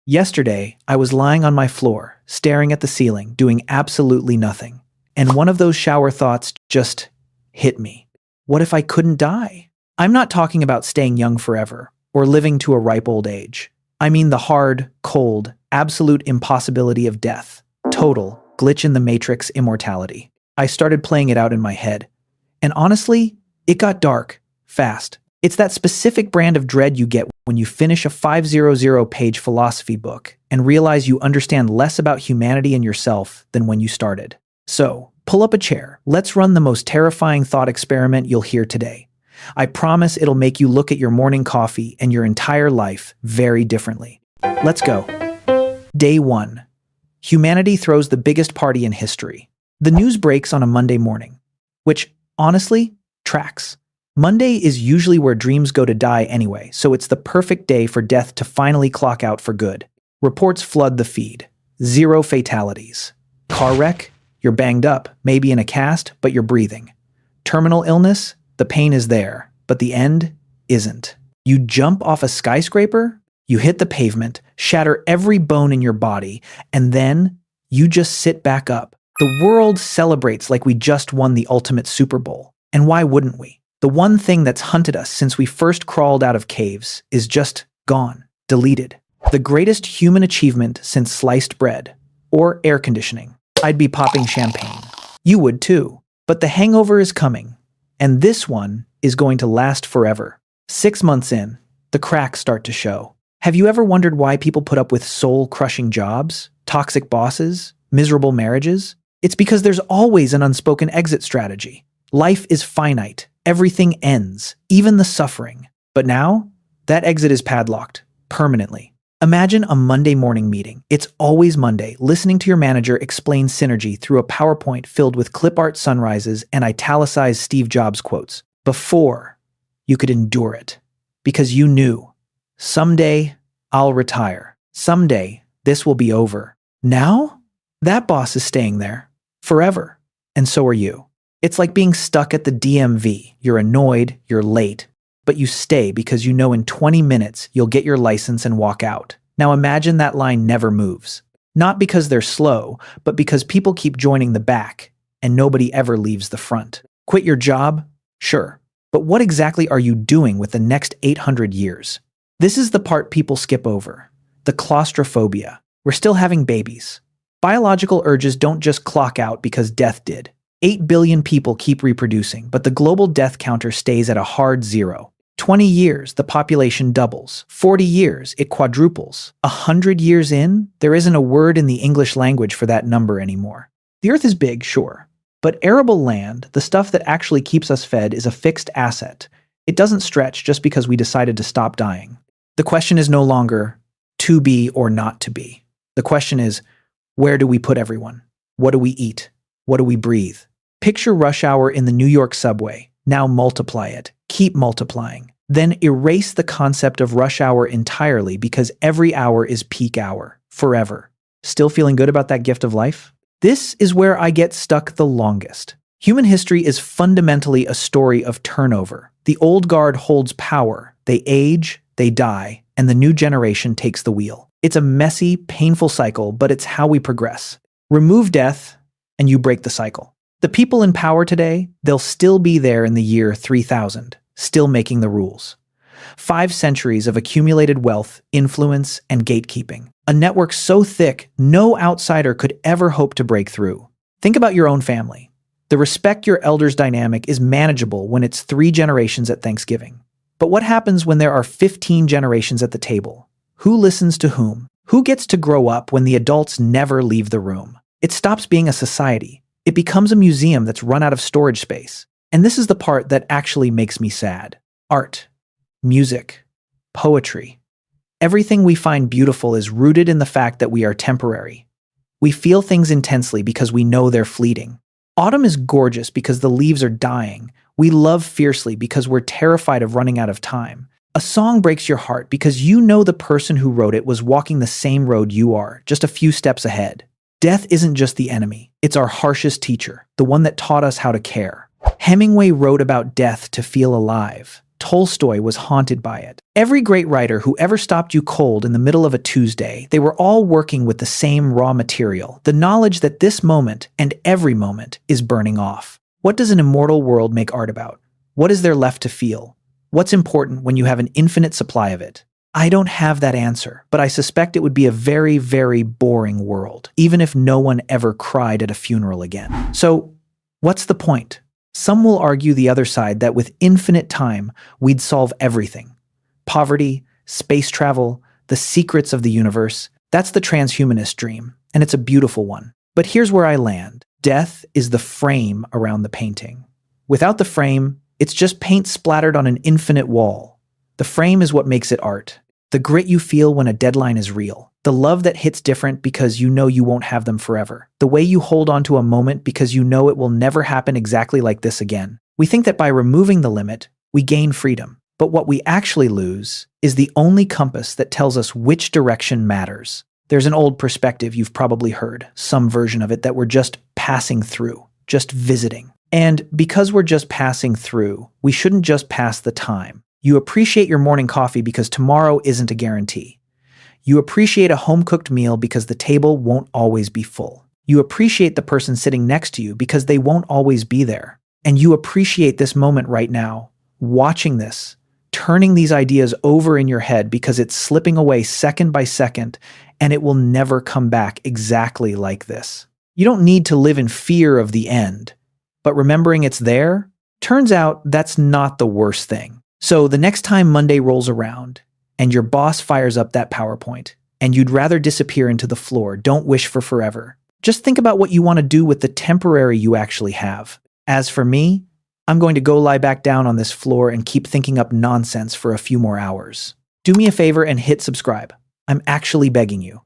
Yesterday, I was lying on my floor, staring at the ceiling, doing absolutely nothing. And one of those shower thoughts just hit me. What if I couldn't die? I'm not talking about staying young forever, or living to a ripe old age. I mean the hard, cold, absolute impossibility of death. Total, glitch in the matrix immortality. I started playing it out in my head. And honestly, it got dark, fast. It's that specific brand of dread you get when you finish a 500-page philosophy book and realize you understand less about humanity and yourself than when you started. So, pull up a chair. Let's run the most terrifying thought experiment you'll hear today. I promise it'll make you look at your morning coffee and your entire life very differently. Let's go. Day 1. Humanity throws the biggest party in history. The news breaks on a Monday morning, which, honestly, tracks. Monday is usually where dreams go to die anyway, so it's the perfect day for death to finally clock out for good. Reports flood the feed. 0 fatalities. Car wreck? You're banged up, maybe in a cast, but you're breathing. Terminal illness? The pain is there, but the end isn't. You jump off a skyscraper? You hit the pavement, shatter every bone in your body, and then you just sit back up. The world celebrates like we just won the ultimate Super Bowl. And why wouldn't we? The one thing that's hunted us since we first crawled out of caves is just gone, deleted. The greatest human achievement since sliced bread, or air conditioning. I'd be popping champagne. You would too. But the hangover is coming, and this one is going to last forever. 6 months in, the cracks start to show. Have you ever wondered why people put up with soul-crushing jobs, toxic bosses, miserable marriages? It's because there's always an unspoken exit strategy. Life is finite. Everything ends, even the suffering. But now, that exit is padlocked, permanently. Imagine a Monday morning meeting. It's always Monday, listening to your manager explain synergy through a PowerPoint filled with clip art sunrises and italicized Steve Jobs quotes. Before, you could endure it. Because you knew, someday, I'll retire. Someday, this will be over. Now, that boss is staying there, forever. And so are you. It's like being stuck at the DMV. You're annoyed, you're late, but you stay because you know in 20 minutes you'll get your license and walk out. Now imagine that line never moves. Not because they're slow, but because people keep joining the back and nobody ever leaves the front. Quit your job? Sure. But what exactly are you doing with the next 800 years? This is the part people skip over. The claustrophobia. We're still having babies. Biological urges don't just clock out because death did. 8 billion people keep reproducing, but the global death counter stays at a hard 0. 20 years, the population doubles. 40 years, it quadruples. 100 years in, there isn't a word in the English language for that number anymore. The Earth is big, sure. But arable land, the stuff that actually keeps us fed, is a fixed asset. It doesn't stretch just because we decided to stop dying. The question is no longer to be or not to be. The question is, where do we put everyone? What do we eat? What do we breathe? Picture rush hour in the New York subway. Now multiply it. Keep multiplying. Then erase the concept of rush hour entirely because every hour is peak hour. Forever. Still feeling good about that gift of life? This is where I get stuck the longest. Human history is fundamentally a story of turnover. The old guard holds power. They age, they die, and the new generation takes the wheel. It's a messy, painful cycle, but it's how we progress. Remove death, and you break the cycle. The people in power today, they'll still be there in the year 3000, still making the rules. 5 centuries of accumulated wealth, influence, and gatekeeping. A network so thick, no outsider could ever hope to break through. Think about your own family. The respect your elders dynamic is manageable when it's 3 generations at Thanksgiving. But what happens when there are 15 generations at the table? Who listens to whom? Who gets to grow up when the adults never leave the room? It stops being a society. It becomes a museum that's run out of storage space. And this is the part that actually makes me sad. Art, music, poetry. Everything we find beautiful is rooted in the fact that we are temporary. We feel things intensely because we know they're fleeting. Autumn is gorgeous because the leaves are dying. We love fiercely because we're terrified of running out of time. A song breaks your heart because you know the person who wrote it was walking the same road you are, just a few steps ahead. Death isn't just the enemy. It's our harshest teacher, the one that taught us how to care. Hemingway wrote about death to feel alive, Tolstoy was haunted by it. Every great writer who ever stopped you cold in the middle of a Tuesday, they were all working with the same raw material, the knowledge that this moment and every moment is burning off. What does an immortal world make art about? What is there left to feel? What's important when you have an infinite supply of it? I don't have that answer, but I suspect it would be a very, very boring world, even if no one ever cried at a funeral again. So, what's the point? Some will argue the other side that with infinite time, we'd solve everything. Poverty, space travel, the secrets of the universe, that's the transhumanist dream, and it's a beautiful one. But here's where I land. Death is the frame around the painting. Without the frame, it's just paint splattered on an infinite wall. The frame is what makes it art. The grit you feel when a deadline is real. The love that hits different because you know you won't have them forever. The way you hold on to a moment because you know it will never happen exactly like this again. We think that by removing the limit, we gain freedom. But what we actually lose is the only compass that tells us which direction matters. There's an old perspective you've probably heard, some version of it, that we're just passing through, just visiting. And because we're just passing through, we shouldn't just pass the time. You appreciate your morning coffee because tomorrow isn't a guarantee. You appreciate a home-cooked meal because the table won't always be full. You appreciate the person sitting next to you because they won't always be there. And you appreciate this moment right now, watching this, turning these ideas over in your head because it's slipping away second by second, and it will never come back exactly like this. You don't need to live in fear of the end, but remembering it's there, turns out that's not the worst thing. So the next time Monday rolls around and your boss fires up that PowerPoint and you'd rather disappear into the floor, don't wish for forever. Just think about what you want to do with the temporary you actually have. As for me, I'm going to go lie back down on this floor and keep thinking up nonsense for a few more hours. Do me a favor and hit subscribe. I'm actually begging you.